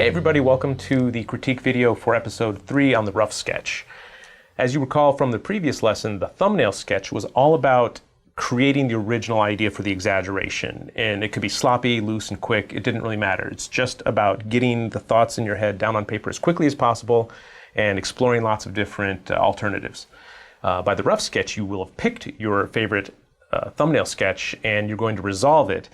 Hey everybody, welcome to the critique video for episode 3 on the rough sketch. As you recall from the previous lesson, the thumbnail sketch was all about creating the original idea for the exaggeration. And it could be sloppy, loose, and quick. It didn't really matter. It's just about getting the thoughts in your head down on paper as quickly as possible and exploring lots of different alternatives. By the rough sketch, you will have picked your favorite thumbnail sketch and you're going to resolve it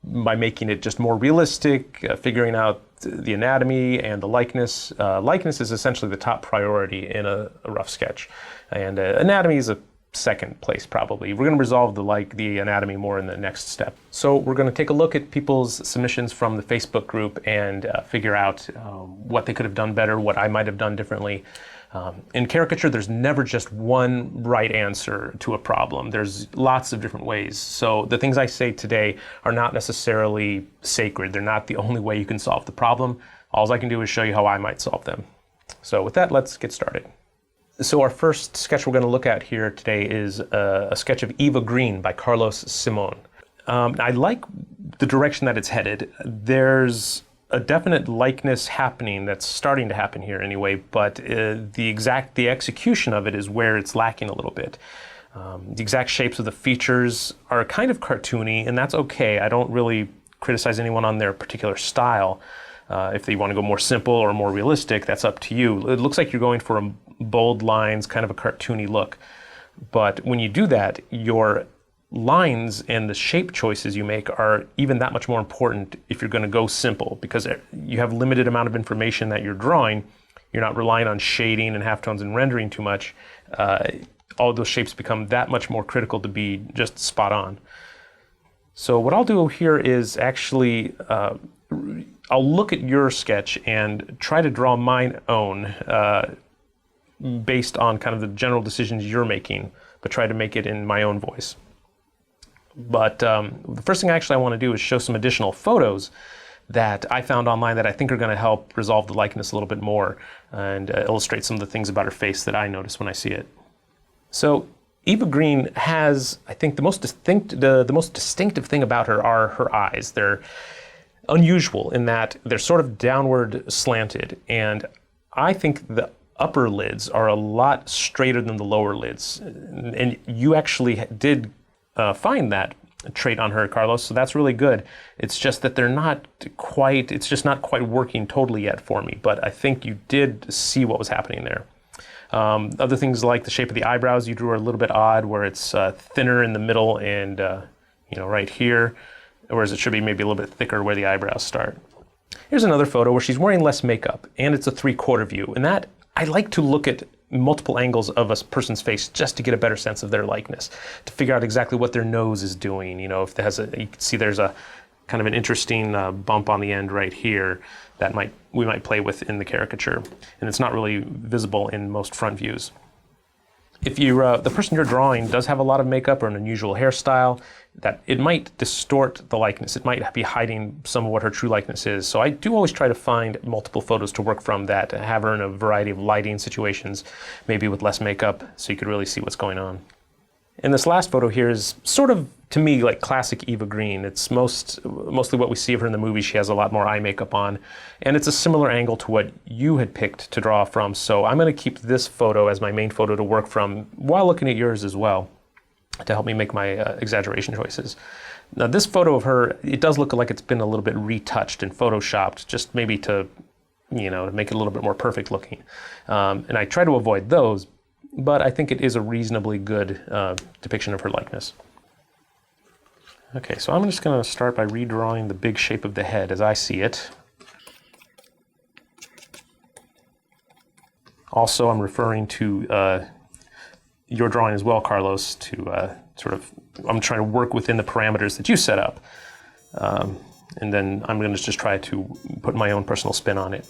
by making it just more realistic, figuring out the anatomy and the likeness. Likeness is essentially the top priority in a rough sketch, and anatomy is a second place probably. We're going to resolve the anatomy more in the next step. So we're going to take a look at people's submissions from the Facebook group and figure out what they could have done better, what I might have done differently. In caricature, there's never just one right answer to a problem. There's lots of different ways. So the things I say today are not necessarily sacred. They're not the only way you can solve the problem. All I can do is show you how I might solve them. So with that, let's get started. So our first sketch we're going to look at here today is a sketch of Eva Green by Carlos Simon. I like the direction that it's headed. There's a definite likeness happening that's starting to happen here anyway, but the execution of it is where it's lacking a little bit. The exact shapes of the features are kind of cartoony, and that's okay. I don't really criticize anyone on their particular style. If they want to go more simple or more realistic, that's up to you. It looks like you're going for bold lines, kind of a cartoony look. But when you do that, your lines and the shape choices you make are even that much more important if you're going to go simple, because you have limited amount of information that you're drawing. You're not relying on shading and halftones and rendering too much. All of those shapes become that much more critical to be just spot on. So what I'll do here is actually I'll look at your sketch and try to draw mine own based on kind of the general decisions you're making, but try to make it in my own voice. But the first thing I want to do is show some additional photos that I found online that I think are going to help resolve the likeness a little bit more and illustrate some of the things about her face that I notice when I see it. So Eva Green has, I think, the most distinctive thing about her are her eyes. They're unusual in that they're sort of downward slanted, and I think the upper lids are a lot straighter than the lower lids. And you actually did find that trait on her, Carlos, so that's really good. It's just that it's just not quite working totally yet for me, but I think you did see what was happening there. Other things like the shape of the eyebrows you drew are a little bit odd, where it's thinner in the middle and right here, whereas it should be maybe a little bit thicker where the eyebrows start. Here's another photo where she's wearing less makeup, and it's a 3/4 view, and that I like to look at multiple angles of a person's face just to get a better sense of their likeness, to figure out exactly what their nose is doing. You know, if there's you can see there's a kind of an interesting bump on the end right here that we might play with in the caricature, and it's not really visible in most front views. If the person you're drawing does have a lot of makeup or an unusual hairstyle, that it might distort the likeness. It might be hiding some of what her true likeness is. So I do always try to find multiple photos to work from that, to have her in a variety of lighting situations, maybe with less makeup, so you could really see what's going on. And this last photo here is sort of, to me, like classic Eva Green. It's mostly what we see of her in the movie. She has a lot more eye makeup on, and it's a similar angle to what you had picked to draw from. So I'm going to keep this photo as my main photo to work from while looking at yours as well, to help me make my exaggeration choices. Now this photo of her, it does look like it's been a little bit retouched and photoshopped, just maybe to make it a little bit more perfect looking. And I try to avoid those, but I think it is a reasonably good depiction of her likeness. Okay, so I'm just going to start by redrawing the big shape of the head as I see it. Also, I'm referring to your drawing as well, Carlos, to I'm trying to work within the parameters that you set up. And then I'm going to just try to put my own personal spin on it.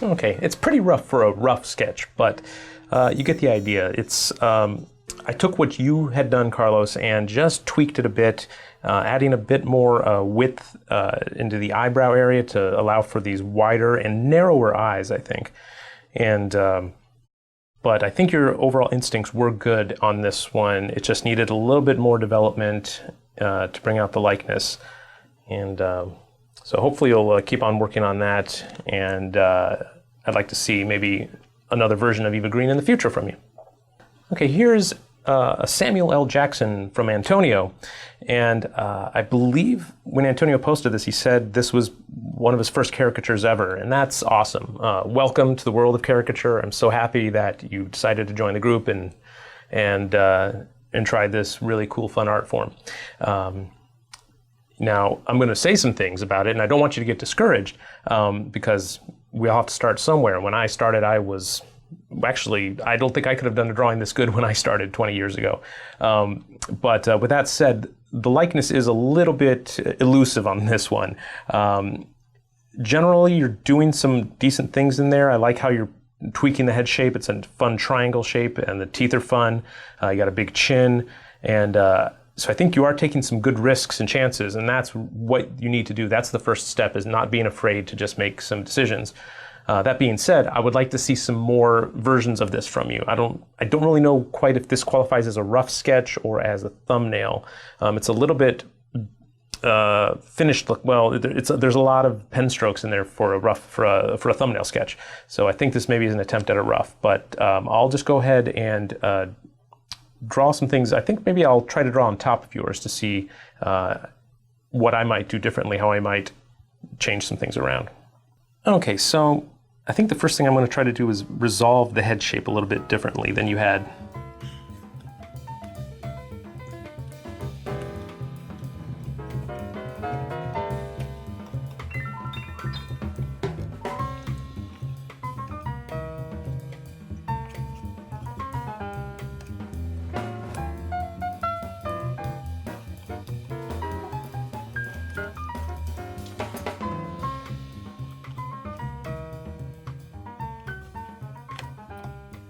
Okay, it's pretty rough for a rough sketch, but you get the idea. It's I took what you had done, Carlos, and just tweaked it a bit, adding a bit more width into the eyebrow area to allow for these wider and narrower eyes, I think. And but I think your overall instincts were good on this one. It just needed a little bit more development to bring out the likeness. And so hopefully you'll keep on working on that. And I'd like to see maybe another version of Eva Green in the future from you. Okay, here's a Samuel L. Jackson from Antonio. And I believe when Antonio posted this, he said this was one of his first caricatures ever, and that's awesome. Welcome to the world of caricature. I'm so happy that you decided to join the group and try this really cool, fun art form. Now, I'm going to say some things about it, and I don't want you to get discouraged because we all have to start somewhere. When I started, I was actually, I don't think I could have done a drawing this good when I started 20 years ago. But with that said, the likeness is a little bit elusive on this one. Generally, you're doing some decent things in there. I like how you're tweaking the head shape. It's a fun triangle shape, and the teeth are fun. You got a big chin, and so I think you are taking some good risks and chances, and that's what you need to do. That's the first step, is not being afraid to just make some decisions. That being said, I would like to see some more versions of this from you. I don't really know quite if this qualifies as a rough sketch or as a thumbnail. It's a little bit finished look. Well, there's a lot of pen strokes in there for a thumbnail sketch. So I think this maybe is an attempt at a rough. But I'll just go ahead and draw some things. I think maybe I'll try to draw on top of yours to see what I might do differently, how I might change some things around. Okay, so I think the first thing I'm going to try to do is resolve the head shape a little bit differently than you had.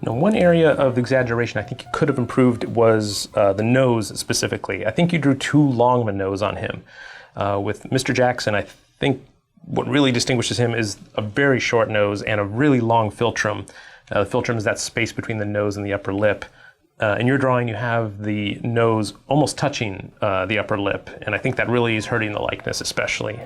Now, one area of exaggeration I think you could have improved was the nose specifically. I think you drew too long of a nose on him. With Mr. Jackson, I think what really distinguishes him is a very short nose and a really long philtrum. The philtrum is that space between the nose and the upper lip. In your drawing, you have the nose almost touching the upper lip, and I think that really is hurting the likeness especially.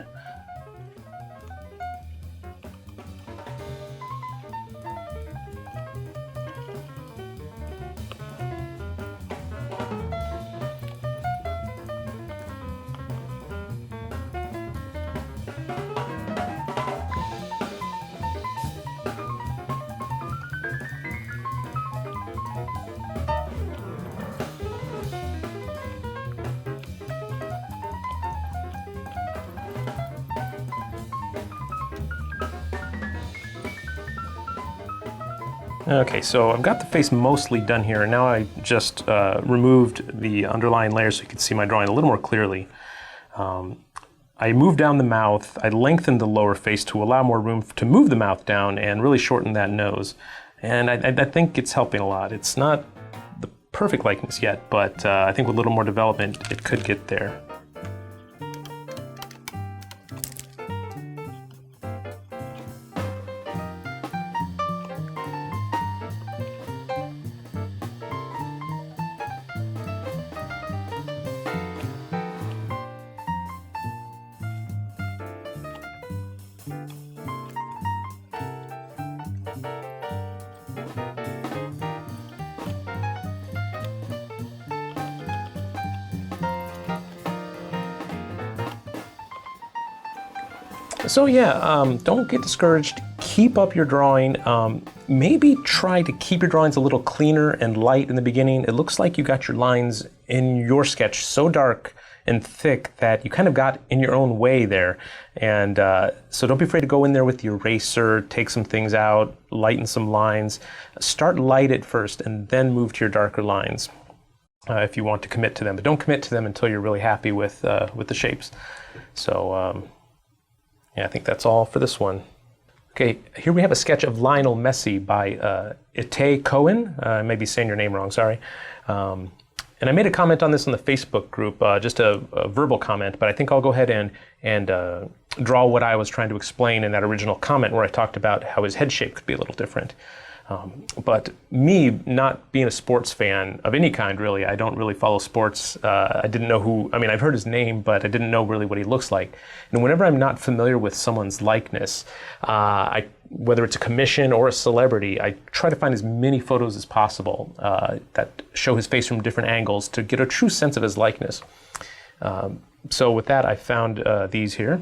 Okay, so I've got the face mostly done here, and now I just removed the underlying layer so you can see my drawing a little more clearly. I moved down the mouth, I lengthened the lower face to allow more room to move the mouth down and really shorten that nose. And I think it's helping a lot. It's not the perfect likeness yet, but I think with a little more development, it could get there. So yeah, don't get discouraged. Keep up your drawing. Maybe try to keep your drawings a little cleaner and light in the beginning. It looks like you got your lines in your sketch so dark and thick that you kind of got in your own way there. And so don't be afraid to go in there with the eraser, take some things out, lighten some lines. Start light at first and then move to your darker lines if you want to commit to them. But don't commit to them until you're really happy with the shapes. So yeah, I think that's all for this one. Okay, here we have a sketch of Lionel Messi by Ite Cohen. I may be saying your name wrong, sorry. And I made a comment on this on the Facebook group, just a verbal comment, but I think I'll go ahead and draw what I was trying to explain in that original comment where I talked about how his head shape could be a little different. But me, not being a sports fan of any kind, really, I don't really follow sports. I didn't know who, I mean, I've heard his name, but I didn't know really what he looks like. And whenever I'm not familiar with someone's likeness, whether it's a commission or a celebrity, I try to find as many photos as possible that show his face from different angles to get a true sense of his likeness. So with that, I found these here.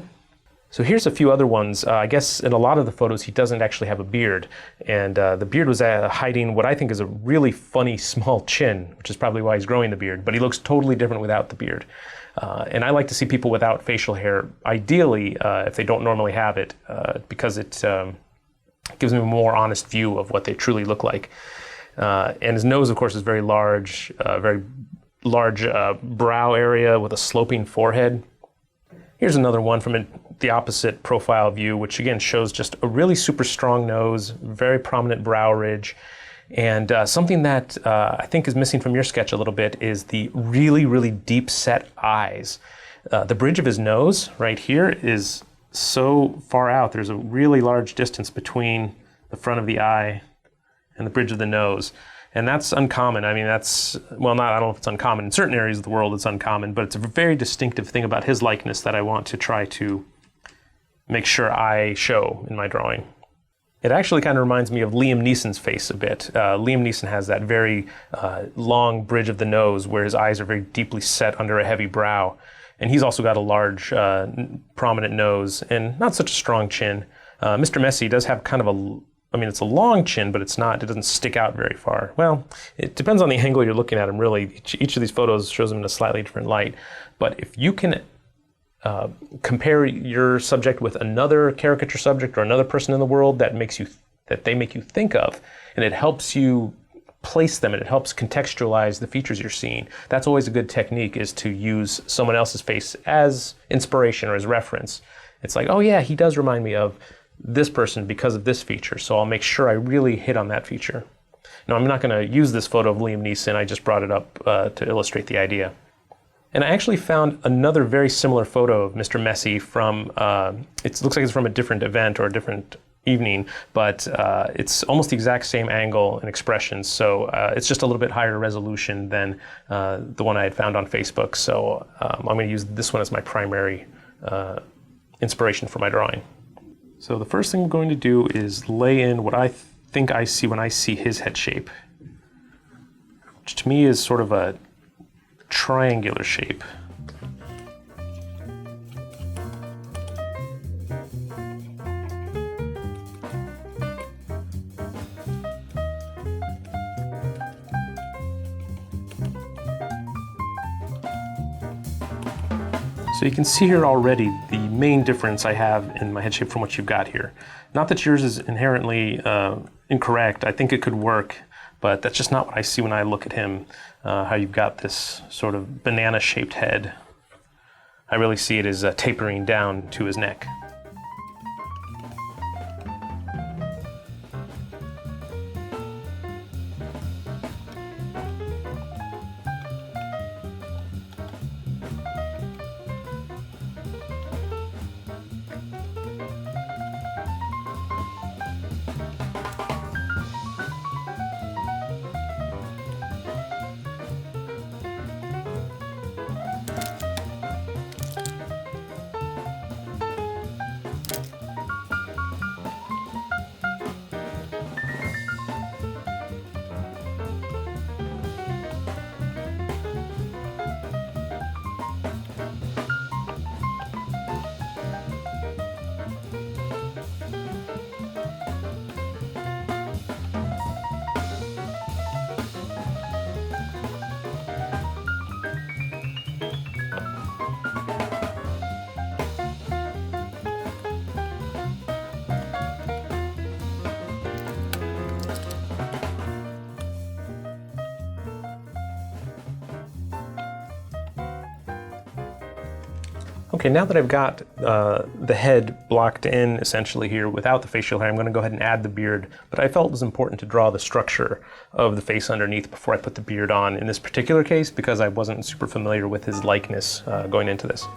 So here's a few other ones. I guess in a lot of the photos, he doesn't actually have a beard. And the beard was hiding what I think is a really funny small chin, which is probably why he's growing the beard. But he looks totally different without the beard. And I like to see people without facial hair, ideally, if they don't normally have it, because it gives me a more honest view of what they truly look like. And his nose, of course, is very large brow area with a sloping forehead. Here's another one from the opposite profile view, which again shows just a really super strong nose, very prominent brow ridge, and something that I think is missing from your sketch a little bit is the really, really deep set eyes. The bridge of his nose right here is so far out. There's a really large distance between the front of the eye and the bridge of the nose. And that's uncommon. I mean, that's, well, I don't know if it's uncommon. In certain areas of the world, it's uncommon, but it's a very distinctive thing about his likeness that I want to try to make sure I show in my drawing. It actually kind of reminds me of Liam Neeson's face a bit. Liam Neeson has that very long bridge of the nose where his eyes are very deeply set under a heavy brow. And he's also got a large, prominent nose and not such a strong chin. Mr. Messi does have kind of I mean, it's a long chin, but it doesn't stick out very far. Well, it depends on the angle you're looking at him, really. Each of these photos shows him in a slightly different light. But if you can compare your subject with another caricature subject or another person in the world that they make you think of, and it helps you place them and it helps contextualize the features you're seeing, that's always a good technique, is to use someone else's face as inspiration or as reference. It's like, oh yeah, he does remind me of this person because of this feature, so I'll make sure I really hit on that feature. Now, I'm not going to use this photo of Liam Neeson, I just brought it up to illustrate the idea. And I actually found another very similar photo of Mr. Messi from, it looks like it's from a different event or a different evening, but it's almost the exact same angle and expression, so it's just a little bit higher resolution than the one I had found on Facebook, so I'm going to use this one as my primary inspiration for my drawing. So the first thing I'm going to do is lay in what I think I see when I see his head shape, which to me is sort of a triangular shape. So you can see here already the main difference I have in my head shape from what you've got here. Not that yours is inherently incorrect, I think it could work, but that's just not what I see when I look at him, how you've got this sort of banana-shaped head. I really see it as tapering down to his neck. Okay, now that I've got the head blocked in essentially here without the facial hair, I'm going to go ahead and add the beard, but I felt it was important to draw the structure of the face underneath before I put the beard on in this particular case because I wasn't super familiar with his likeness going into this.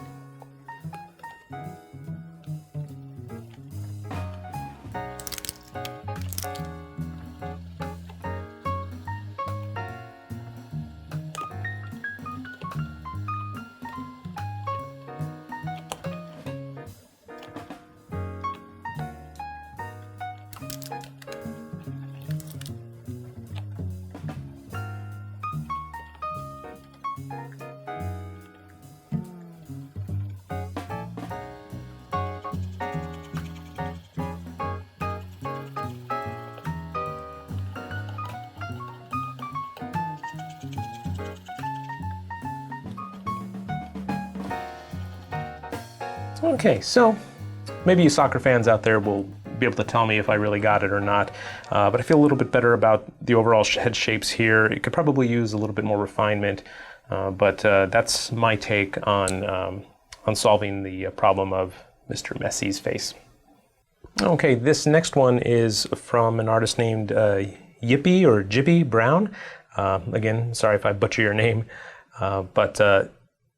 Okay, so maybe you soccer fans out there will be able to tell me if I really got it or not, but I feel a little bit better about the overall head shapes here. It could probably use a little bit more refinement, but that's my take on solving the problem of Mr. Messi's face. Okay, this next one is from an artist named Yippee or Jippy Brown. Again, sorry if I butcher your name, but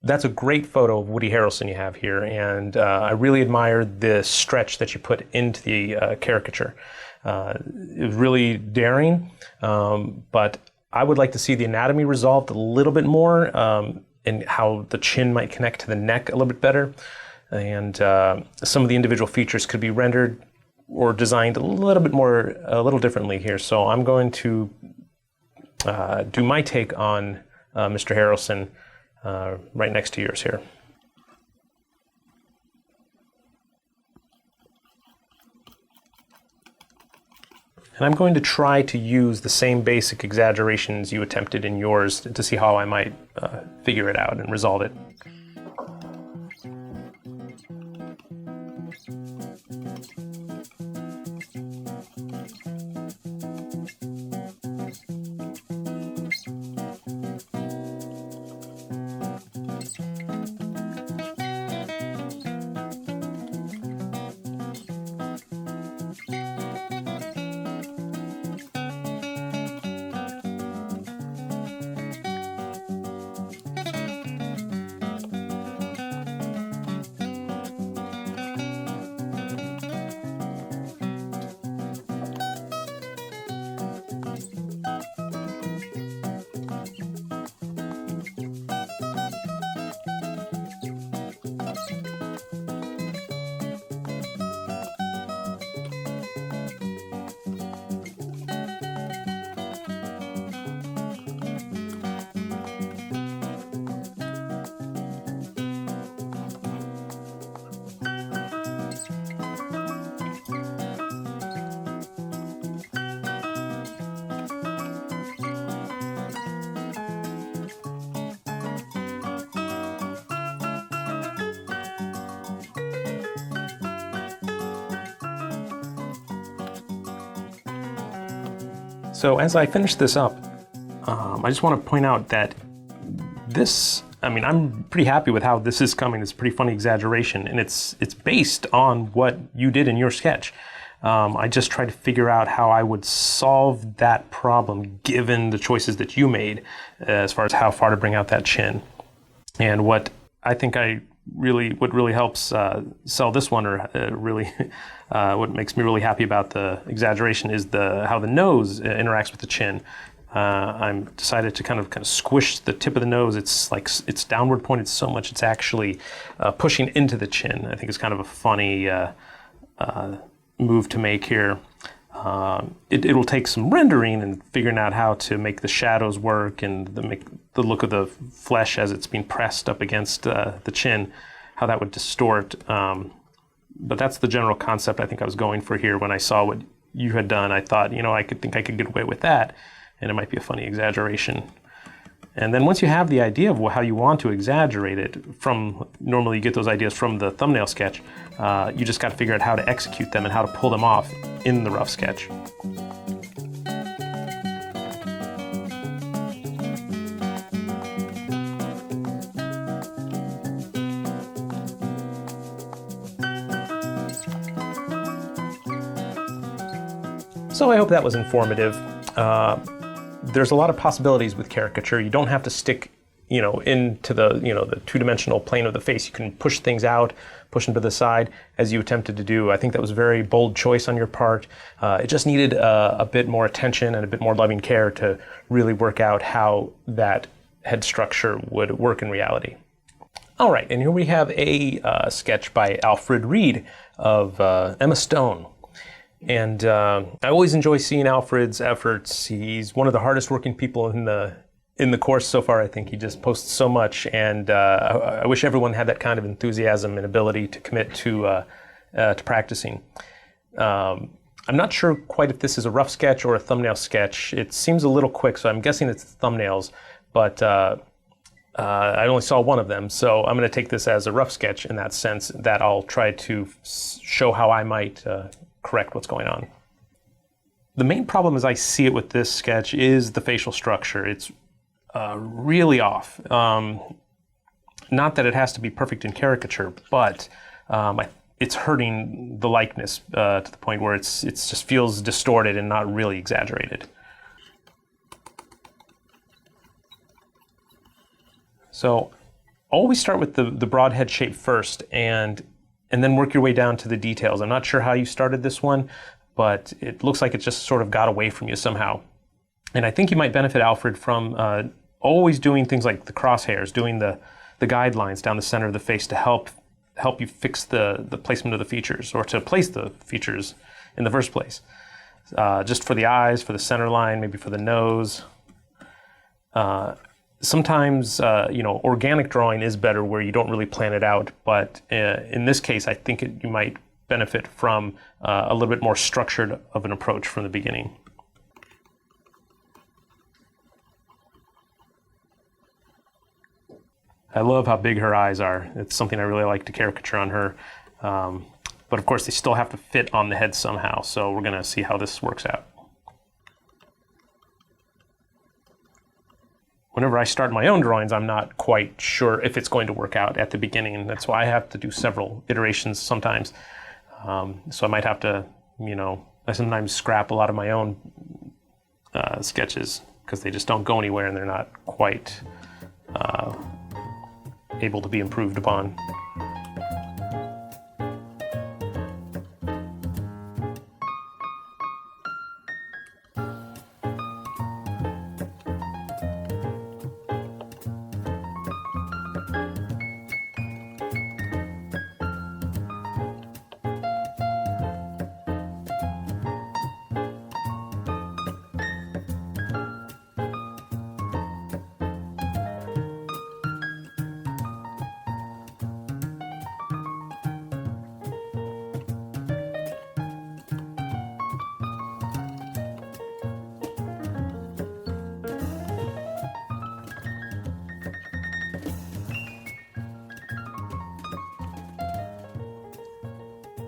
that's a great photo of Woody Harrelson you have here, and I really admire the stretch that you put into the caricature. It was really daring, but I would like to see the anatomy resolved a little bit more, and how the chin might connect to the neck a little bit better, and some of the individual features could be rendered or designed a little differently here. So I'm going to do my take on Mr. Harrelson right next to yours here. And I'm going to try to use the same basic exaggerations you attempted in yours to see how I might figure it out and resolve it. So as I finish this up, I just want to point out that this, I'm pretty happy with how this is coming. It's a pretty funny exaggeration, and it's based on what you did in your sketch. I just tried to figure out how I would solve that problem given the choices that you made as far as how far to bring out that chin. And what I think what really helps sell this one, or really what makes me really happy about the exaggeration, is how the nose interacts with the chin. I'm decided to kind of squish the tip of the nose. It's like it's downward pointed so much it's actually pushing into the chin. I think it's kind of a funny move to make here. It'll take some rendering and figuring out how to make the shadows work and make the look of the flesh as it's being pressed up against the chin, how that would distort. But that's the general concept I think I was going for here. When I saw what you had done, I thought, I could get away with that, and it might be a funny exaggeration. And then once you have the idea of how you want to exaggerate it, normally you get those ideas from the thumbnail sketch, you just got to figure out how to execute them and how to pull them off in the rough sketch. So I hope that was informative. There's a lot of possibilities with caricature. You don't have to stick, into the two-dimensional plane of the face. You can push things out, push them to the side, as you attempted to do. I think that was a very bold choice on your part. It just needed a bit more attention and a bit more loving care to really work out how that head structure would work in reality. All right, and here we have a sketch by Alfred Reed of Emma Stone. And I always enjoy seeing Alfred's efforts. He's one of the hardest working people in the course so far. I think he just posts so much, and I wish everyone had that kind of enthusiasm and ability to commit to practicing. I'm not sure quite if this is a rough sketch or a thumbnail sketch. It seems a little quick, so I'm guessing it's thumbnails, but I only saw one of them, so I'm going to take this as a rough sketch in that sense, that I'll try to show how I might correct what's going on. The main problem as I see it with this sketch is the facial structure. It's really off. Not that it has to be perfect in caricature, but it's hurting the likeness to the point where it just feels distorted and not really exaggerated. So always start with the broad head shape first, and then work your way down to the details. I'm not sure how you started this one, but it looks like it just sort of got away from you somehow. And I think you might benefit, Alfred, from always doing things like the crosshairs, doing the guidelines down the center of the face to help you fix the placement of the features, or to place the features in the first place. Just for the eyes, for the center line, maybe for the nose. Sometimes, organic drawing is better where you don't really plan it out, but in this case, I think you might benefit from a little bit more structured of an approach from the beginning. I love how big her eyes are. It's something I really like to caricature on her. But of course, they still have to fit on the head somehow, so we're going to see how this works out. Whenever I start my own drawings, I'm not quite sure if it's going to work out at the beginning, and that's why I have to do several iterations sometimes. So I might have to, I sometimes scrap a lot of my own sketches because they just don't go anywhere and they're not quite able to be improved upon.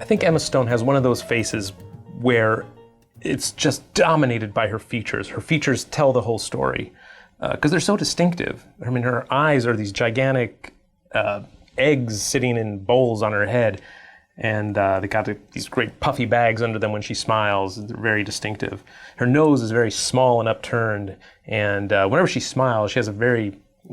I think Emma Stone has one of those faces where it's just dominated by her features. Her features tell the whole story because they're so distinctive. I mean, her eyes are these gigantic eggs sitting in bowls on her head, and they got these great puffy bags under them when she smiles. They're very distinctive. Her nose is very small and upturned, and whenever she smiles, she has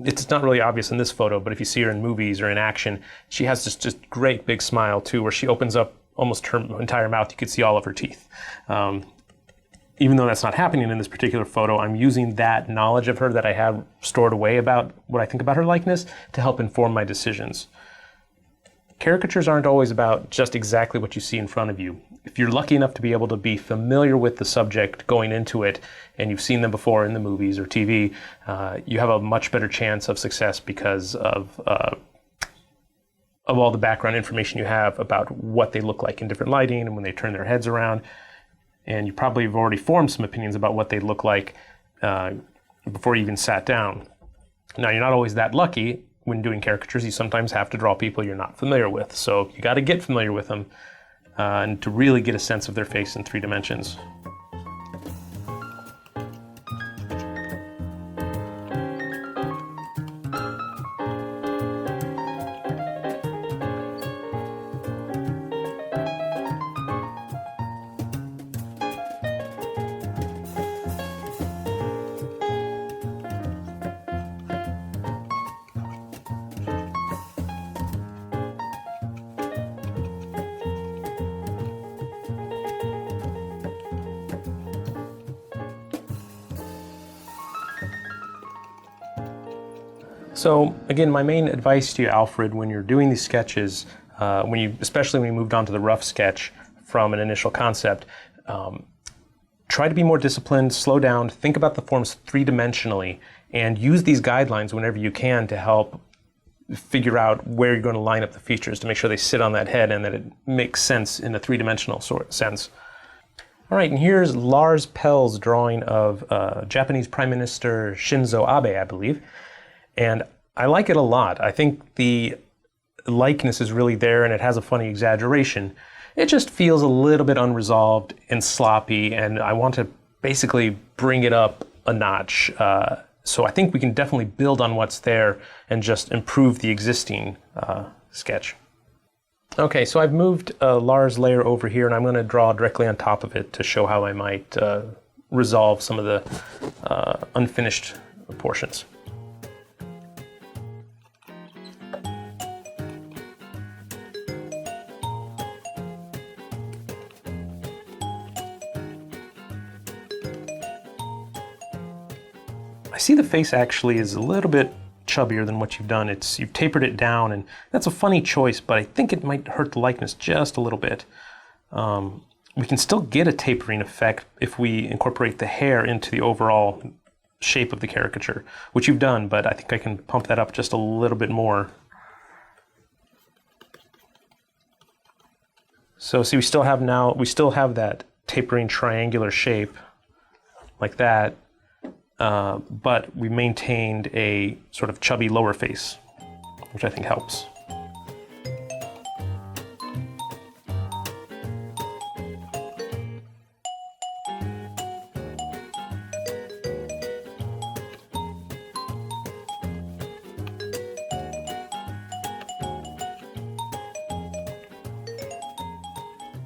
it's not really obvious in this photo, but if you see her in movies or in action, she has this just great big smile too, where she opens up almost her entire mouth. You could see all of her teeth. Even though that's not happening in this particular photo, I'm using that knowledge of her that I have stored away about what I think about her likeness to help inform my decisions. Caricatures aren't always about just exactly what you see in front of you. If you're lucky enough to be able to be familiar with the subject going into it, and you've seen them before in the movies or TV, you have a much better chance of success because of all the background information you have about what they look like in different lighting and when they turn their heads around. And you probably have already formed some opinions about what they look like before you even sat down. Now, you're not always that lucky. When doing caricatures, you sometimes have to draw people you're not familiar with. So you got to get familiar with them and to really get a sense of their face in 3 dimensions. So again, my main advice to you, Alfred, when you're doing these sketches, especially when you moved on to the rough sketch from an initial concept, try to be more disciplined, slow down, think about the forms three-dimensionally, and use these guidelines whenever you can to help figure out where you're going to line up the features to make sure they sit on that head and that it makes sense in a three-dimensional sense. All right, and here's Lars Pell's drawing of Japanese Prime Minister Shinzo Abe, I believe. And I like it a lot. I think the likeness is really there and it has a funny exaggeration. It just feels a little bit unresolved and sloppy, and I want to basically bring it up a notch. So I think we can definitely build on what's there and just improve the existing sketch. Okay, so I've moved Lars' layer over here, and I'm going to draw directly on top of it to show how I might resolve some of the unfinished portions. I see the face actually is a little bit chubbier than what you've done. You've tapered it down, and that's a funny choice, but I think it might hurt the likeness just a little bit. We can still get a tapering effect if we incorporate the hair into the overall shape of the caricature, which you've done, but I think I can pump that up just a little bit more. So see, we still have that tapering triangular shape like that. But we maintained a sort of chubby lower face, which I think helps.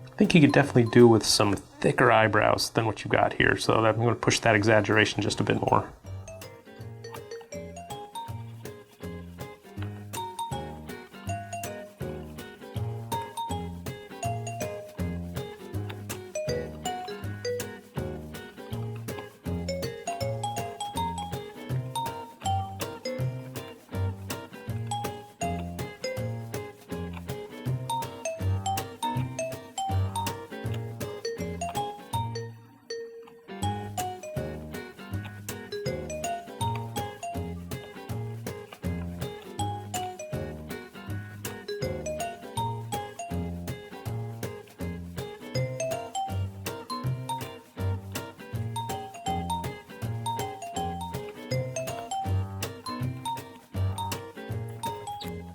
I think you could definitely do with some thicker eyebrows than what you got here, so I'm going to push that exaggeration just a bit more.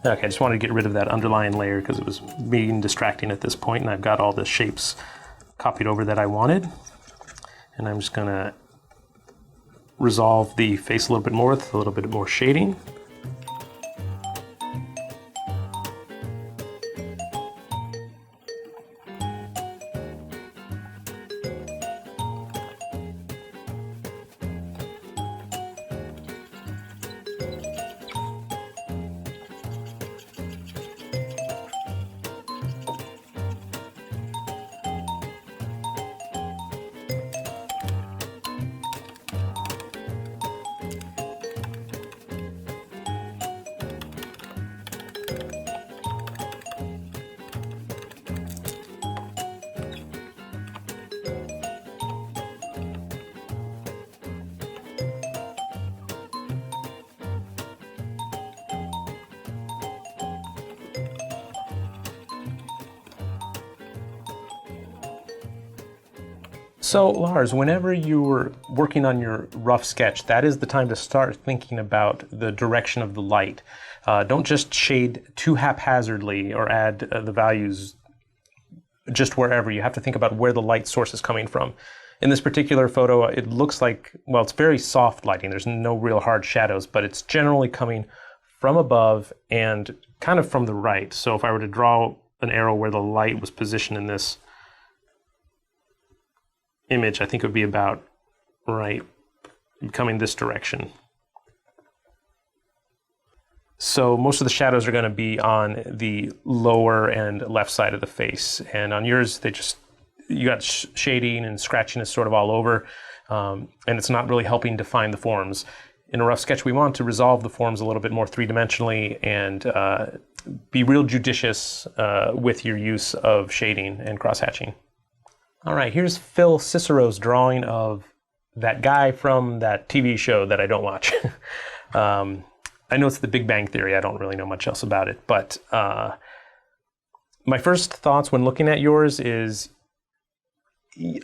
Okay, I just wanted to get rid of that underlying layer because it was being distracting at this point, and I've got all the shapes copied over that I wanted. And I'm just gonna resolve the face a little bit more with a little bit more shading. So Lars, whenever you were working on your rough sketch, that is the time to start thinking about the direction of the light. Don't just shade too haphazardly or add the values just wherever. You have to think about where the light source is coming from. In this particular photo, it looks like, well, it's very soft lighting. There's no real hard shadows, but it's generally coming from above and kind of from the right. So if I were to draw an arrow where the light was positioned in this image, I think it would be about right, coming this direction. So most of the shadows are going to be on the lower and left side of the face, and on yours you got shading and scratchiness sort of all over, and it's not really helping define the forms. in a rough sketch, we want to resolve the forms a little bit more three-dimensionally and be real judicious with your use of shading and cross-hatching. All right, here's Phil Cicero's drawing of that guy from that TV show that I don't watch. I know it's The Big Bang Theory. I don't really know much else about it, but my first thoughts when looking at yours is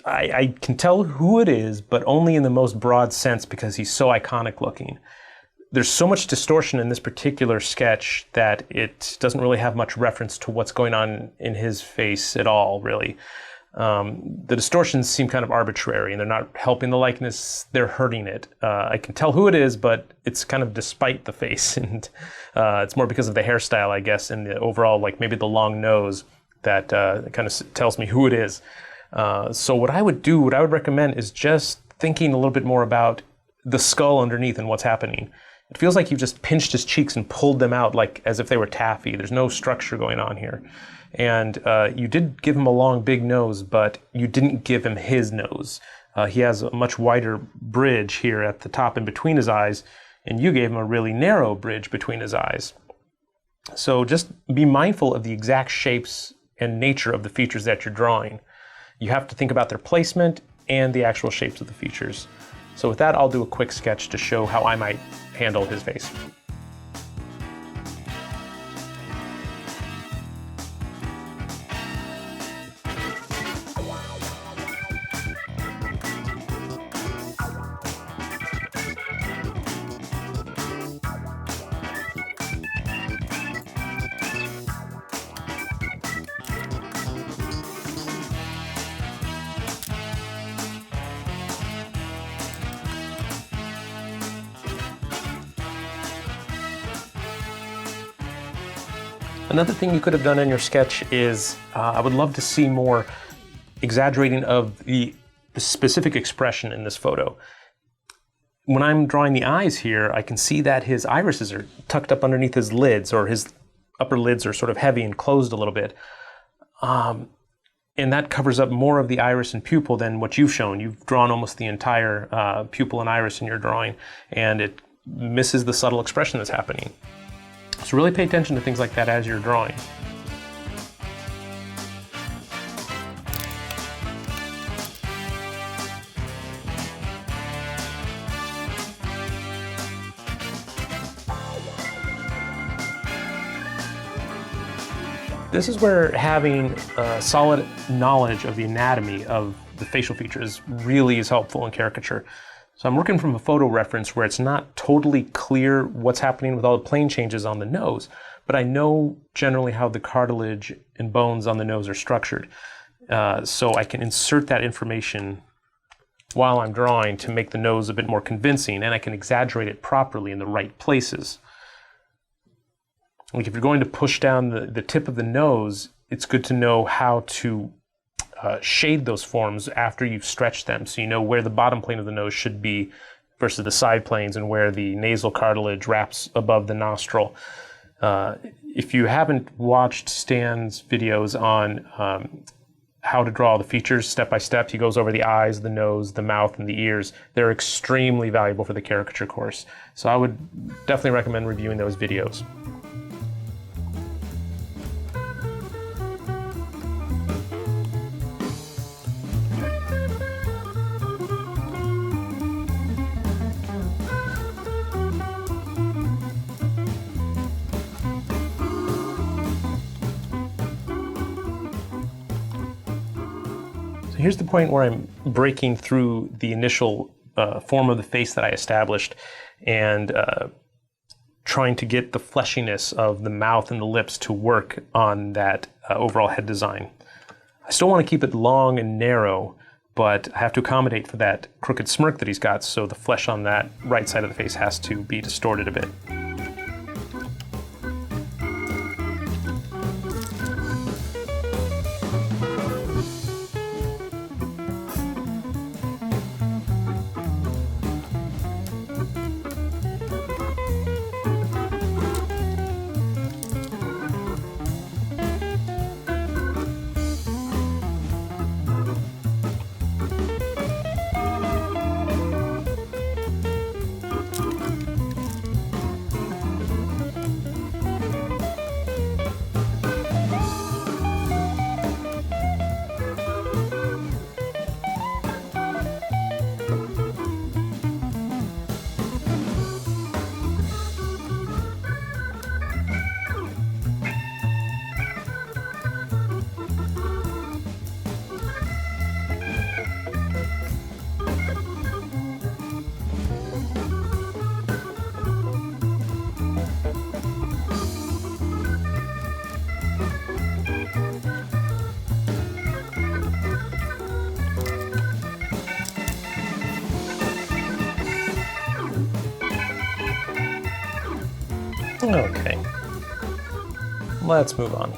I can tell who it is, but only in the most broad sense because he's so iconic looking. There's so much distortion in this particular sketch that it doesn't really have much reference to what's going on in his face at all, really. The distortions seem kind of arbitrary and they're not helping the likeness, they're hurting it. I can tell who it is, but it's kind of despite the face, and it's more because of the hairstyle, I guess, and the overall, like maybe the long nose that kind of tells me who it is. So what I would recommend is just thinking a little bit more about the skull underneath and what's happening. It feels like you just pinched his cheeks and pulled them out like as if they were taffy. There's no structure going on here. And you did give him a long, big nose, but you didn't give him his nose. He has a much wider bridge here at the top and between his eyes, and you gave him a really narrow bridge between his eyes. So just be mindful of the exact shapes and nature of the features that you're drawing. You have to think about their placement and the actual shapes of the features. So with that, I'll do a quick sketch to show how I might handle his face. Another thing you could have done in your sketch is, I would love to see more exaggerating of the specific expression in this photo. When I'm drawing the eyes here, I can see that his irises are tucked up underneath his lids, or his upper lids are sort of heavy and closed a little bit. And that covers up more of the iris and pupil than what you've shown. You've drawn almost the entire pupil and iris in your drawing, and it misses the subtle expression that's happening. So really pay attention to things like that as you're drawing. This is where having a solid knowledge of the anatomy of the facial features really is helpful in caricature. So I'm working from a photo reference where it's not totally clear what's happening with all the plane changes on the nose, but I know generally how the cartilage and bones on the nose are structured. So I can insert that information while I'm drawing to make the nose a bit more convincing, and I can exaggerate it properly in the right places. Like if you're going to push down the tip of the nose, it's good to know how to shade those forms after you've stretched them, so you know where the bottom plane of the nose should be versus the side planes, and where the nasal cartilage wraps above the nostril. If you haven't watched Stan's videos on how to draw the features step by step, he goes over the eyes, the nose, the mouth, and the ears. They're extremely valuable for the caricature course. So I would definitely recommend reviewing those videos. Here's the point where I'm breaking through the initial form of the face that I established and trying to get the fleshiness of the mouth and the lips to work on that overall head design. I still want to keep it long and narrow, but I have to accommodate for that crooked smirk that he's got, so the flesh on that right side of the face has to be distorted a bit. Okay, let's move on.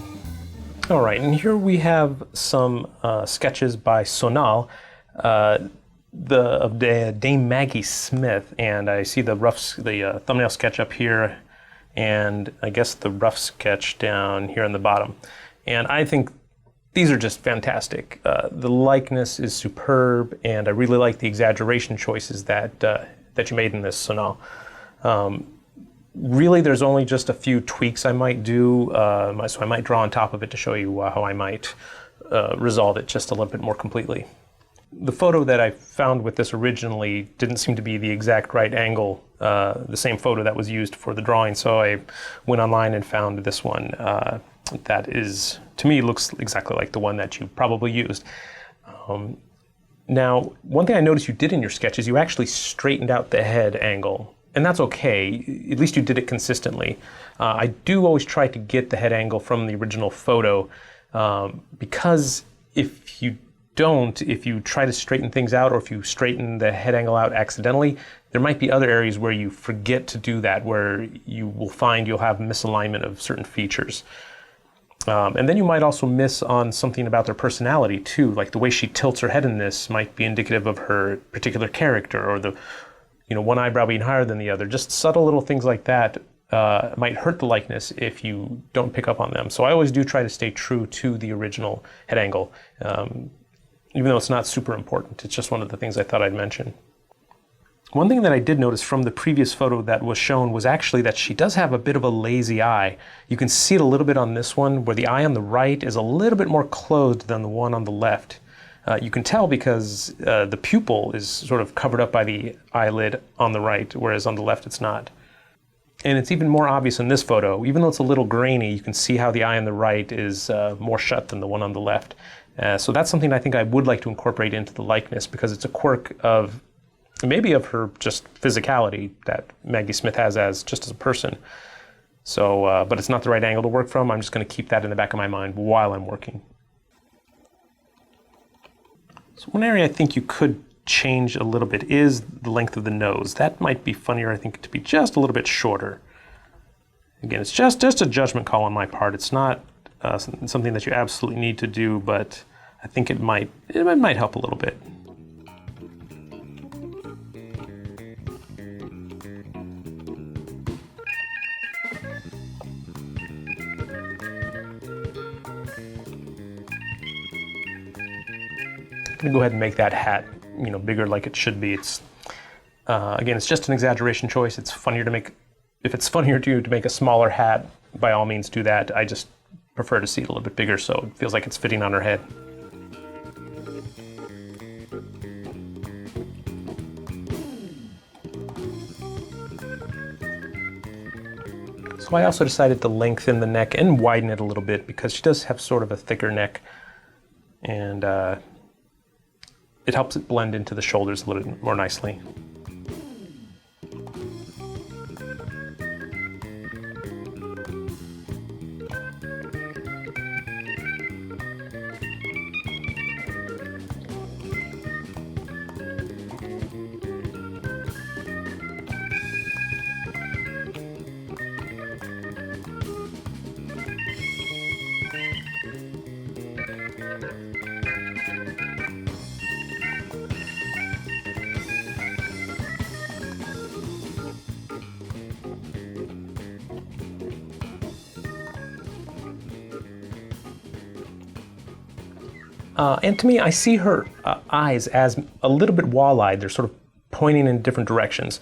All right, and here we have some sketches by Sonal, of Dame Maggie Smith, and I see the thumbnail sketch up here, and I guess the rough sketch down here on the bottom. And I think these are just fantastic. The likeness is superb, and I really like the exaggeration choices that you made in this, Sonal. Really, there's only just a few tweaks I might do, so I might draw on top of it to show you how I might resolve it just a little bit more completely. The photo that I found with this originally didn't seem to be the exact right angle, the same photo that was used for the drawing, so I went online and found this one that is, to me, looks exactly like the one that you probably used. Now, one thing I noticed you did in your sketch is you actually straightened out the head angle. And that's okay, at least you did it consistently. I do always try to get the head angle from the original photo because if you don't, if you try to straighten things out or if you straighten the head angle out accidentally, there might be other areas where you forget to do that, where you will find you'll have misalignment of certain features. And then you might also miss on something about their personality too, like the way she tilts her head in this might be indicative of her particular character, or the one eyebrow being higher than the other. Just subtle little things like that might hurt the likeness if you don't pick up on them. So I always do try to stay true to the original head angle, even though it's not super important. It's just one of the things I thought I'd mention. One thing that I did notice from the previous photo that was shown was actually that she does have a bit of a lazy eye. You can see it a little bit on this one, where the eye on the right is a little bit more closed than the one on the left. You can tell because the pupil is sort of covered up by the eyelid on the right, whereas on the left it's not. And it's even more obvious in this photo. Even though it's a little grainy, you can see how the eye on the right is more shut than the one on the left. So that's something I think I would like to incorporate into the likeness, because it's a quirk of maybe of her just physicality that Maggie Smith has as just as a person. So, but it's not the right angle to work from. I'm just going to keep that in the back of my mind while I'm working. So one area I think you could change a little bit is the length of the nose. That might be funnier, I think, to be just a little bit shorter. Again, it's just a judgment call on my part. It's not something that you absolutely need to do, but I think it might help a little bit. I'm gonna go ahead and make that hat, bigger like it should be. It's again, it's just an exaggeration choice. It's funnier to make. If it's funnier to you to make a smaller hat, by all means do that. I just prefer to see it a little bit bigger, so it feels like it's fitting on her head. So I also decided to lengthen the neck and widen it a little bit because she does have sort of a thicker neck, and it helps it blend into the shoulders a little bit more nicely. And to me, I see her eyes as a little bit wall-eyed. They're sort of pointing in different directions.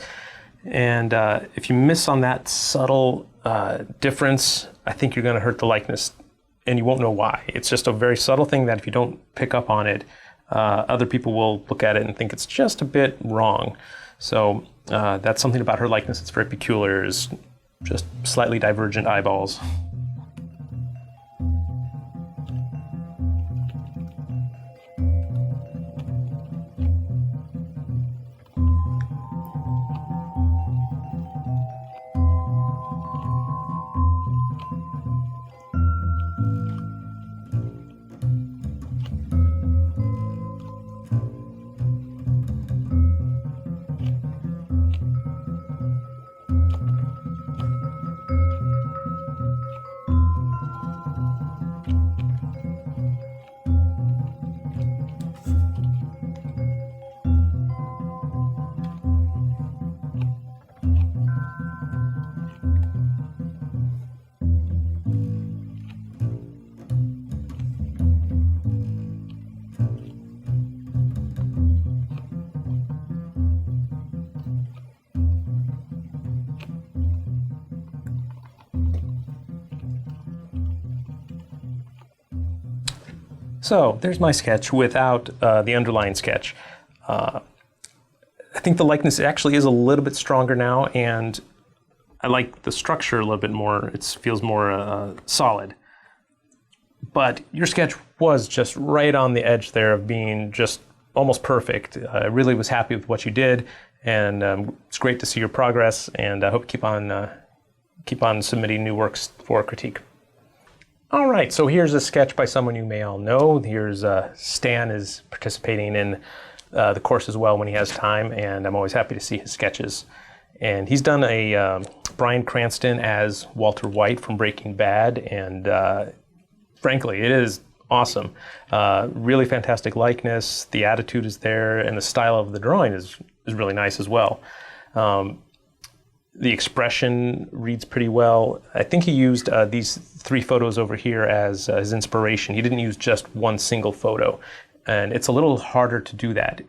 And if you miss on that subtle difference, I think you're going to hurt the likeness, and you won't know why. It's just a very subtle thing that if you don't pick up on it, other people will look at it and think it's just a bit wrong. So that's something about her likeness that's very peculiar, is just slightly divergent eyeballs. So there's my sketch without the underlying sketch. I think the likeness actually is a little bit stronger now, and I like the structure a little bit more. It feels more solid. But your sketch was just right on the edge there of being just almost perfect. I really was happy with what you did, and it's great to see your progress, and I hope you keep on submitting new works for critique. All right, so here's a sketch by someone you may all know. Here's Stan is participating in the course as well when he has time, and I'm always happy to see his sketches. And he's done a Bryan Cranston as Walter White from Breaking Bad, and frankly, it is awesome. Really fantastic likeness, the attitude is there, and the style of the drawing is really nice as well. The expression reads pretty well. I think he used these 3 photos over here as his inspiration. He didn't use just one single photo. And it's a little harder to do that,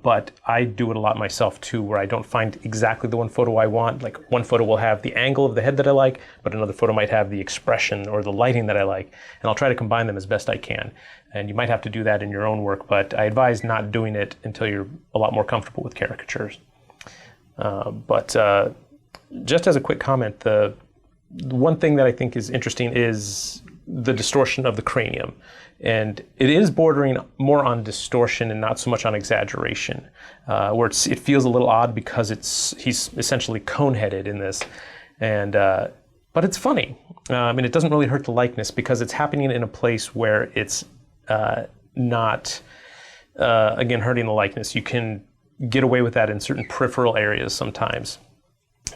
but I do it a lot myself too, where I don't find exactly the one photo I want. Like one photo will have the angle of the head that I like, but another photo might have the expression or the lighting that I like. And I'll try to combine them as best I can. And you might have to do that in your own work, but I advise not doing it until you're a lot more comfortable with caricatures. Just as a quick comment, the one thing that I think is interesting is the distortion of the cranium. And it is bordering more on distortion and not so much on exaggeration, where it feels a little odd because he's essentially cone-headed in this. And but it's funny. And it doesn't really hurt the likeness because it's happening in a place where it's not, again, hurting the likeness. You can get away with that in certain peripheral areas sometimes.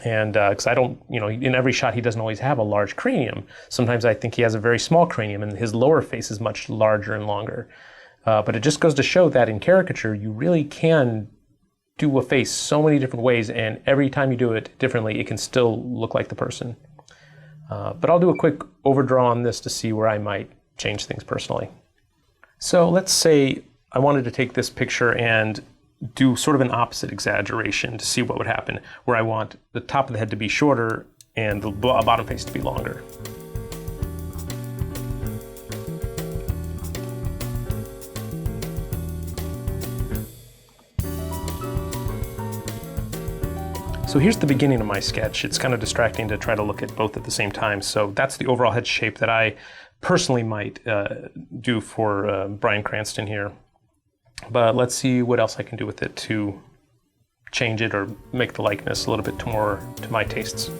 And because I don't, in every shot he doesn't always have a large cranium. Sometimes I think he has a very small cranium and his lower face is much larger and longer. But it just goes to show that in caricature, you really can do a face so many different ways, and every time you do it differently, it can still look like the person. But I'll do a quick overdraw on this to see where I might change things personally. So let's say I wanted to take this picture and do sort of an opposite exaggeration to see what would happen, where I want the top of the head to be shorter and the bottom face to be longer. So here's the beginning of my sketch. It's kind of distracting to try to look at both at the same time. So that's the overall head shape that I personally might do for Bryan Cranston here. But let's see what else I can do with it to change it or make the likeness a little bit more to my tastes.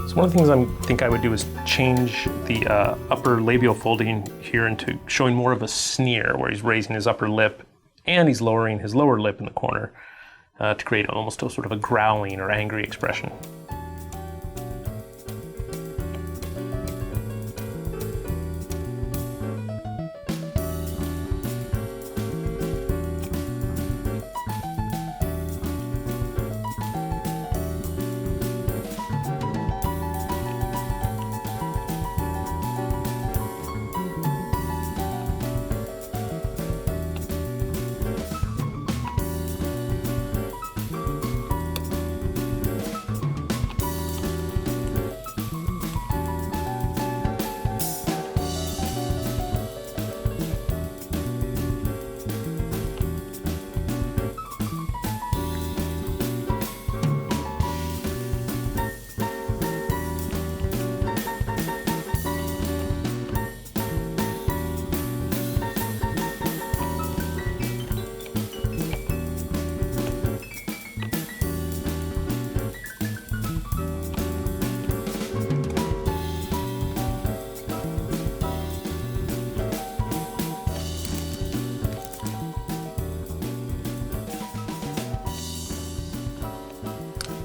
So one of the things I think I would do is change the upper labial folding here into showing more of a sneer, where he's raising his upper lip and he's lowering his lower lip in the corner to create almost a sort of a growling or angry expression.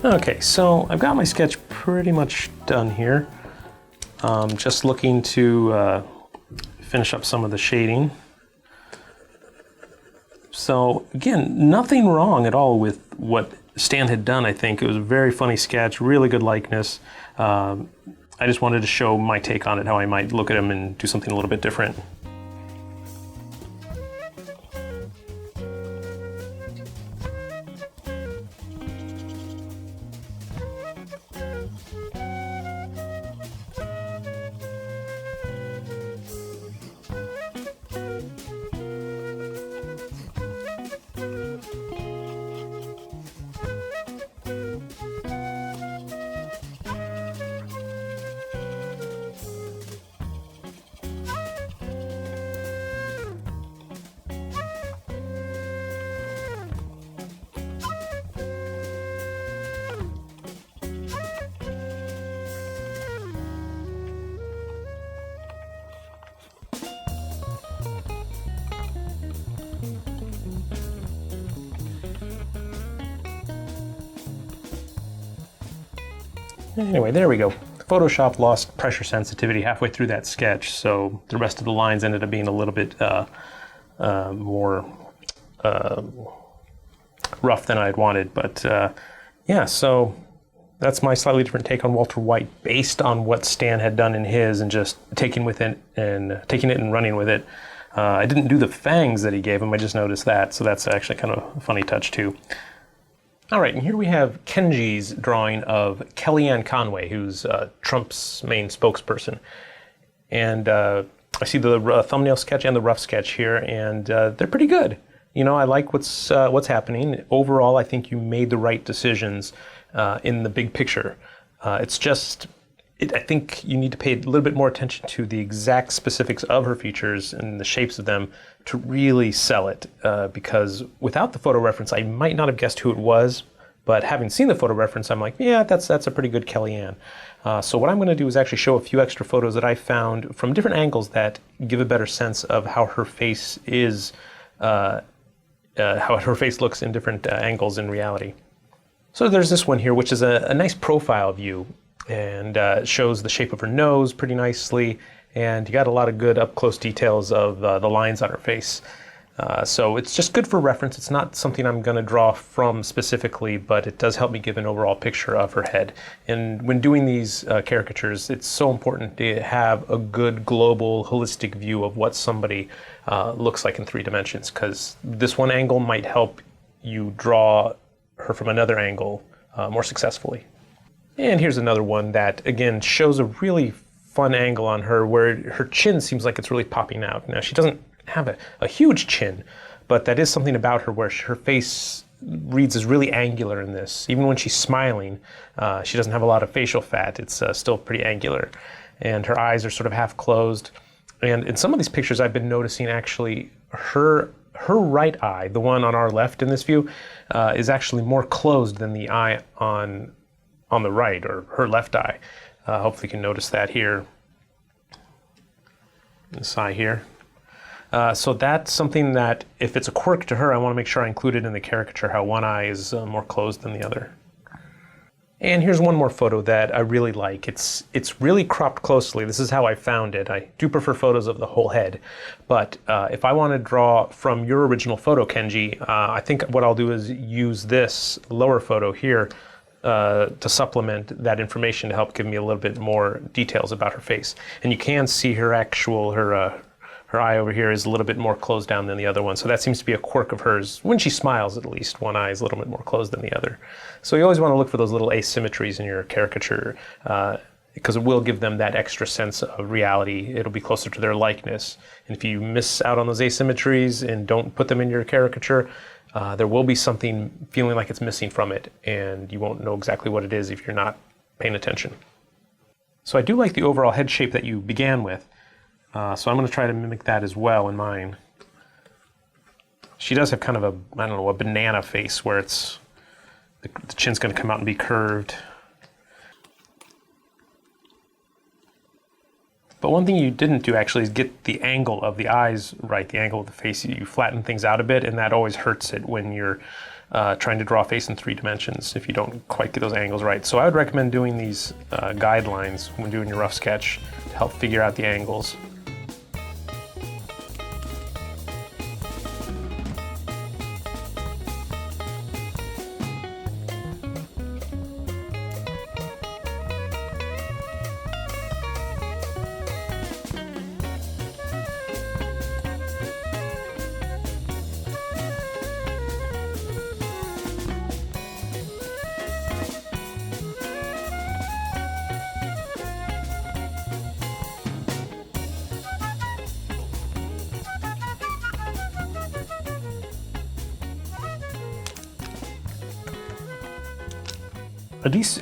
Okay, so I've got my sketch pretty much done here. Just looking to finish up some of the shading. So again, nothing wrong at all with what Stan had done, I think. It was a very funny sketch, really good likeness. I just wanted to show my take on it, how I might look at him and do something a little bit different. Anyway, there we go. Photoshop lost pressure sensitivity halfway through that sketch, so the rest of the lines ended up being a little bit more rough than I'd wanted. But yeah, so that's my slightly different take on Walter White based on what Stan had done in his and just taking it and running with it. I didn't do the fangs that he gave him, I just noticed that, so that's actually kind of a funny touch too. All right, and here we have Kenji's drawing of Kellyanne Conway, who's Trump's main spokesperson. And I see the thumbnail sketch and the rough sketch here, and they're pretty good. You know, I like what's happening. Overall, I think you made the right decisions in the big picture. It's just, I think you need to pay a little bit more attention to the exact specifics of her features and the shapes of them to really sell it. Because without the photo reference, I might not have guessed who it was. But having seen the photo reference, I'm like, yeah, that's a pretty good Kellyanne. So what I'm going to do is actually show a few extra photos that I found from different angles that give a better sense of how her face is, how her face looks in different angles in reality. So there's this one here, which is a nice profile view, and shows the shape of her nose pretty nicely, and you got a lot of good up-close details of the lines on her face. So it's just good for reference. It's not something I'm going to draw from specifically, but it does help me give an overall picture of her head. And when doing these caricatures, it's so important to have a good global, holistic view of what somebody looks like in 3 dimensions, because this one angle might help you draw her from another angle more successfully. And here's another one that, again, shows a really fun angle on her where her chin seems like it's really popping out. Now, she doesn't have a huge chin, but that is something about her where her face reads as really angular in this. Even when she's smiling, she doesn't have a lot of facial fat. It's still pretty angular. And her eyes are sort of half closed. And in some of these pictures, I've been noticing actually her right eye, the one on our left in this view, is actually more closed than the eye on the right, or her left eye. Hopefully you can notice that here. This eye here. So that's something that, if it's a quirk to her, I want to make sure I include it in the caricature, how one eye is more closed than the other. And here's one more photo that I really like. It's really cropped closely. This is how I found it. I do prefer photos of the whole head. But if I want to draw from your original photo, Kenji, I think what I'll do is use this lower photo here to supplement that information to help give me a little bit more details about her face. And you can see her eye over here is a little bit more closed down than the other one. So that seems to be a quirk of hers. When she smiles, at least, one eye is a little bit more closed than the other. So you always want to look for those little asymmetries in your caricature because it will give them that extra sense of reality. It'll be closer to their likeness. And if you miss out on those asymmetries and don't put them in your caricature, there will be something feeling like it's missing from it, and you won't know exactly what it is if you're not paying attention. So I do like the overall head shape that you began with. So I'm going to try to mimic that as well in mine. She does have kind of a banana face where it's the chin's going to come out and be curved. But one thing you didn't do actually is get the angle of the eyes right, the angle of the face. You flatten things out a bit, and that always hurts it when you're trying to draw a face in 3 dimensions if you don't quite get those angles right. So I would recommend doing these guidelines when doing your rough sketch to help figure out the angles.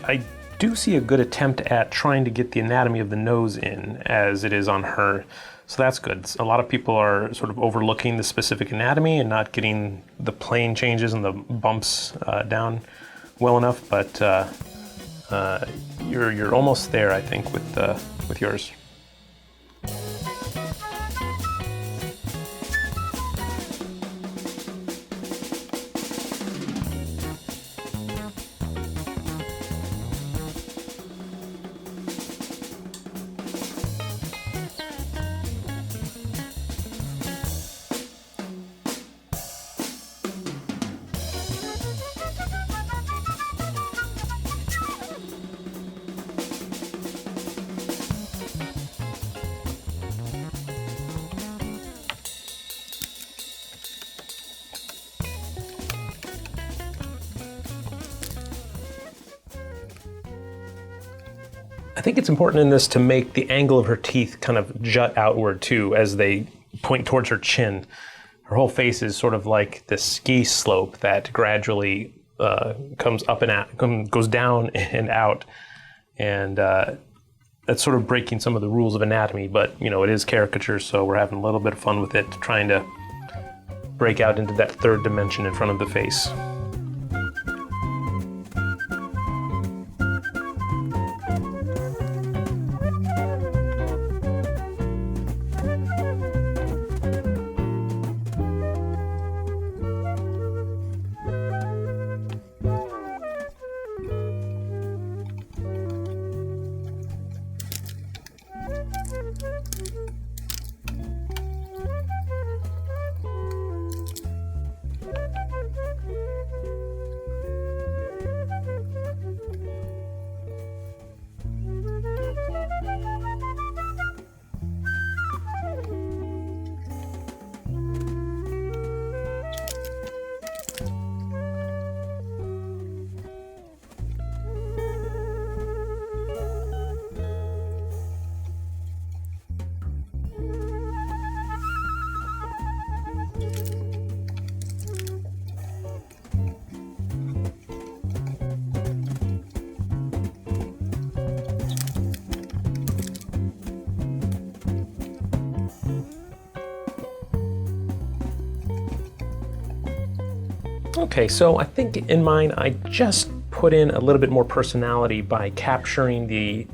I do see a good attempt at trying to get the anatomy of the nose in as it is on her, so that's good. A lot of people are sort of overlooking the specific anatomy and not getting the plane changes and the bumps down well enough, but you're almost there, I think, with yours. think it's important in this to make the angle of her teeth kind of jut outward too as they point towards her chin. Her whole face is sort of like this ski slope that gradually comes up and out, goes down and out. And that's sort of breaking some of the rules of anatomy, but you know, it is caricature, so we're having a little bit of fun with it, trying to break out into that third dimension in front of the face. Okay, so I think in mine I just put in a little bit more personality by capturing the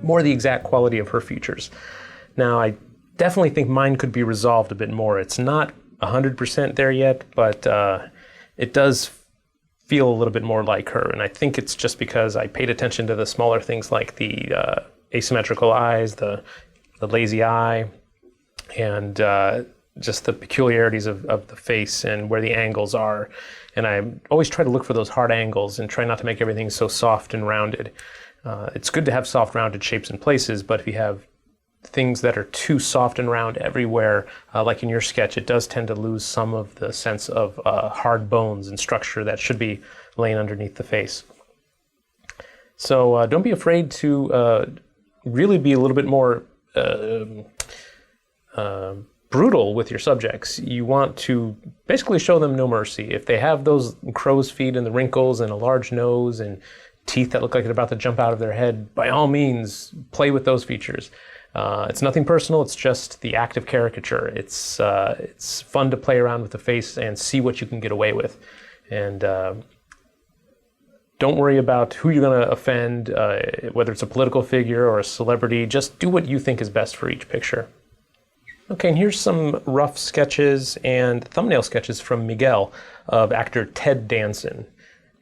exact quality of her features. Now I definitely think mine could be resolved a bit more. It's not 100% there yet, but it does feel a little bit more like her, and I think it's just because I paid attention to the smaller things like the asymmetrical eyes, the lazy eye, and just the peculiarities of the face and where the angles are. And I always try to look for those hard angles and try not to make everything so soft and rounded. It's good to have soft rounded shapes in places, but if you have things that are too soft and round everywhere, like in your sketch, it does tend to lose some of the sense of hard bones and structure that should be laying underneath the face. So don't be afraid to really be a little bit more brutal with your subjects. You want to basically show them no mercy. If they have those crow's feet and the wrinkles and a large nose and teeth that look like they're about to jump out of their head, by all means, play with those features. It's nothing personal, it's just the act of caricature. It's fun to play around with the face and see what you can get away with. And don't worry about who you're going to offend, whether it's a political figure or a celebrity. Just do what you think is best for each picture. Okay, and here's some rough sketches and thumbnail sketches from Miguel of actor Ted Danson.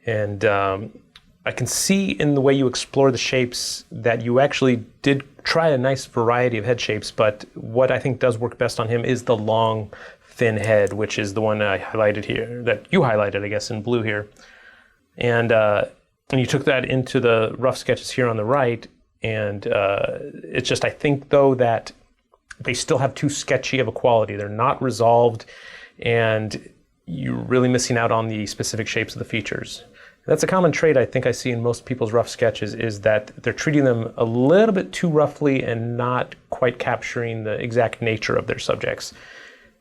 And I can see in the way you explore the shapes that you actually did try a nice variety of head shapes, but what I think does work best on him is the long, thin head, which is the one I highlighted here, that you highlighted, I guess, in blue here. And you took that into the rough sketches here on the right, and it's just, I think, though, that they still have too sketchy of a quality. They're not resolved, and you're really missing out on the specific shapes of the features. That's a common trait I think I see in most people's rough sketches, is that they're treating them a little bit too roughly and not quite capturing the exact nature of their subjects.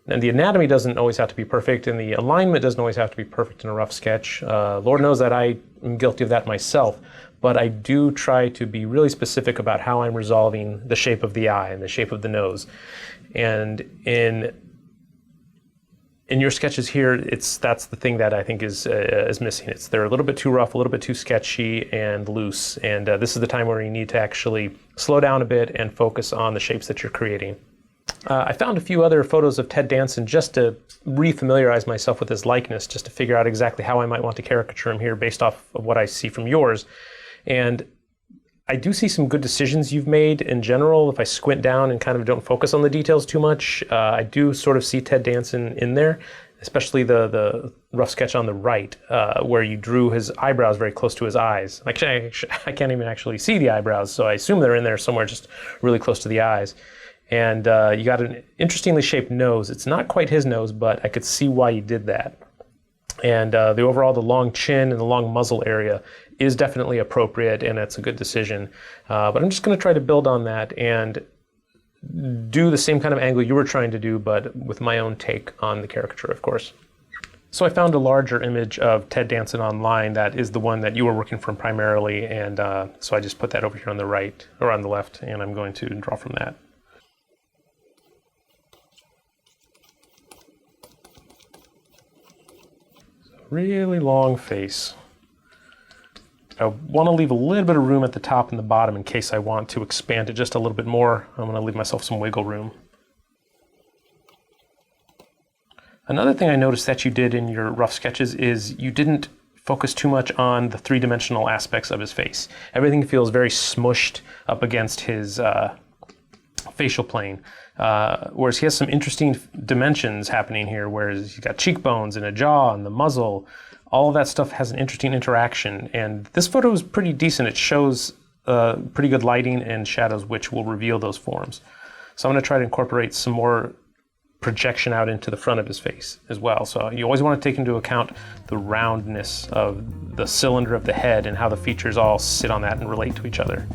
And the anatomy doesn't always have to be perfect, and the alignment doesn't always have to be perfect in a rough sketch. Lord knows that I am guilty of that myself, but I do try to be really specific about how I'm resolving the shape of the eye and the shape of the nose. And in your sketches here, that's the thing that I think is missing. They're a little bit too rough, a little bit too sketchy and loose, and this is the time where you need to actually slow down a bit and focus on the shapes that you're creating. I found a few other photos of Ted Danson just to re-familiarize myself with his likeness, just to figure out exactly how I might want to caricature him here based off of what I see from yours. And I do see some good decisions you've made in general. If I squint down and kind of don't focus on the details too much, I do sort of see Ted Danson in there, especially the rough sketch on the right, where you drew his eyebrows very close to his eyes. Actually, I can't even actually see the eyebrows, so I assume they're in there somewhere just really close to the eyes. And you got an interestingly shaped nose. It's not quite his nose, but I could see why you did that. And the long chin and the long muzzle area is definitely appropriate and it's a good decision. But I'm just going to try to build on that and do the same kind of angle you were trying to do, but with my own take on the caricature, of course. So I found a larger image of Ted Danson online that is the one that you were working from primarily, and so I just put that over here on the right, or on the left, and I'm going to draw from that. Really long face. I want to leave a little bit of room at the top and the bottom in case I want to expand it just a little bit more. I'm going to leave myself some wiggle room. Another thing I noticed that you did in your rough sketches is you didn't focus too much on the three-dimensional aspects of his face. Everything feels very smushed up against his facial plane, whereas he has some interesting dimensions happening here, whereas he's got cheekbones and a jaw and the muzzle. All of that stuff has an interesting interaction, and this photo is pretty decent. It shows pretty good lighting and shadows, which will reveal those forms. So I'm going to try to incorporate some more projection out into the front of his face as well. So you always want to take into account the roundness of the cylinder of the head and how the features all sit on that and relate to each other.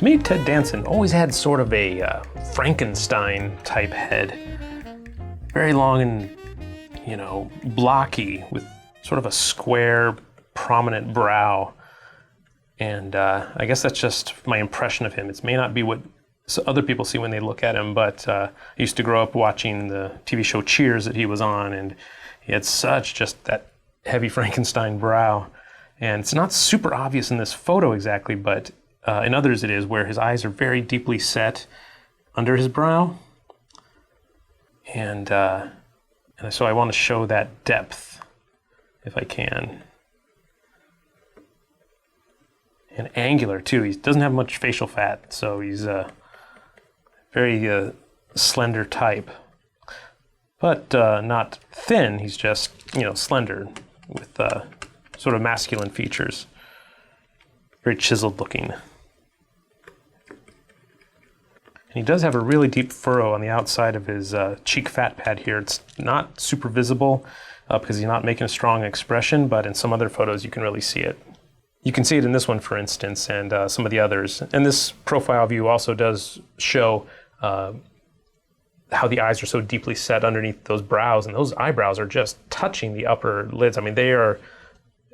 To me, Ted Danson always had sort of a Frankenstein type head. Very long and, you know, blocky with sort of a square, prominent brow. And I guess that's just my impression of him. It may not be what other people see when they look at him, but I used to grow up watching the TV show Cheers that he was on, and he had such just that heavy Frankenstein brow. And it's not super obvious in this photo exactly, but in others it is, where his eyes are very deeply set under his brow. And so I want to show that depth, if I can. And angular, too. He doesn't have much facial fat, so he's a very slender type. But not thin, he's just, you know, slender with sort of masculine features. Very chiseled looking. And he does have a really deep furrow on the outside of his cheek fat pad here. It's not super visible because he's not making a strong expression, but in some other photos you can really see it. You can see it in this one, for instance, and some of the others. And this profile view also does show how the eyes are so deeply set underneath those brows, and those eyebrows are just touching the upper lids. I mean, they are,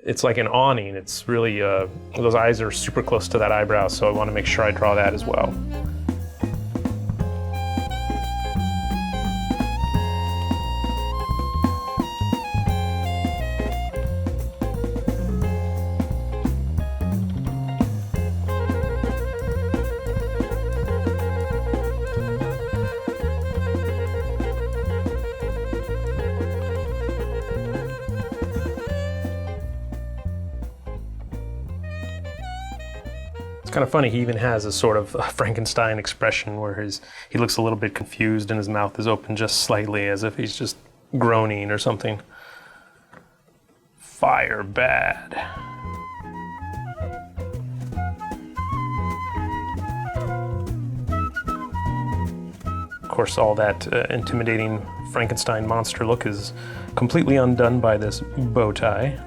it's like an awning. It's really, those eyes are super close to that eyebrow, so I want to make sure I draw that as well. It's kind of funny, he even has a sort of Frankenstein expression where he looks a little bit confused and his mouth is open just slightly as if he's just groaning or something. Fire bad. Of course, all that intimidating Frankenstein monster look is completely undone by this bow tie.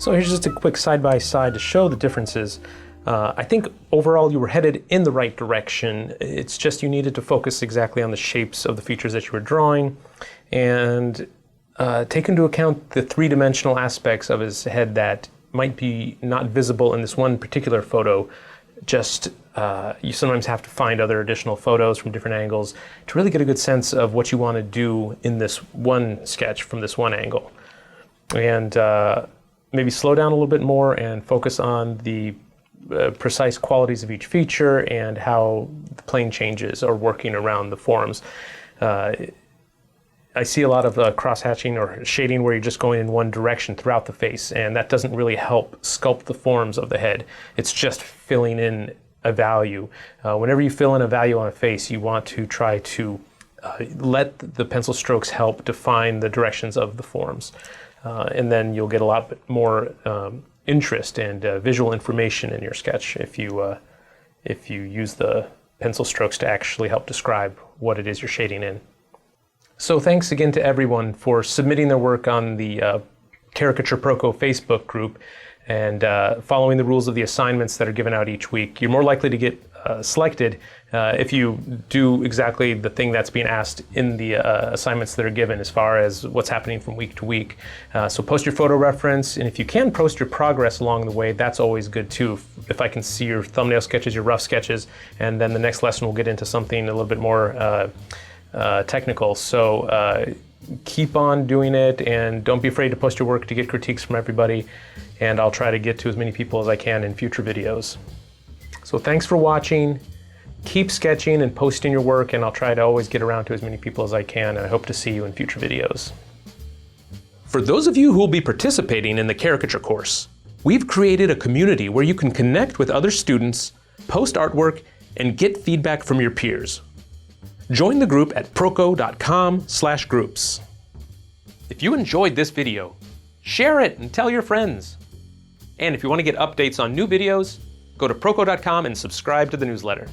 So here's just a quick side-by-side to show the differences. I think overall you were headed in the right direction. It's just you needed to focus exactly on the shapes of the features that you were drawing and take into account the three-dimensional aspects of his head that might be not visible in this one particular photo. Just you sometimes have to find other additional photos from different angles to really get a good sense of what you want to do in this one sketch from this one angle. And maybe slow down a little bit more and focus on the precise qualities of each feature and how the plane changes are working around the forms. I see a lot of cross-hatching or shading where you're just going in one direction throughout the face, and that doesn't really help sculpt the forms of the head. It's just filling in a value. Whenever you fill in a value on a face, you want to try to let the pencil strokes help define the directions of the forms. And then you'll get a lot more interest and visual information in your sketch if you use the pencil strokes to actually help describe what it is you're shading in. So thanks again to everyone for submitting their work on the Caricature Proco Facebook group and following the rules of the assignments that are given out each week. You're more likely to get selected if you do exactly the thing that's being asked in the assignments that are given as far as what's happening from week to week. So post your photo reference, and if you can post your progress along the way, that's always good too. If I can see your thumbnail sketches, your rough sketches, and then the next lesson we'll get into something a little bit more technical. So keep on doing it, and don't be afraid to post your work to get critiques from everybody, and I'll try to get to as many people as I can in future videos. So thanks for watching. Keep sketching and posting your work, and I'll try to always get around to as many people as I can, and I hope to see you in future videos. For those of you who will be participating in the caricature course, we've created a community where you can connect with other students, post artwork, and get feedback from your peers. Join the group at proco.com/groups. If you enjoyed this video, share it and tell your friends. And if you want to get updates on new videos, go to proco.com and subscribe to the newsletter.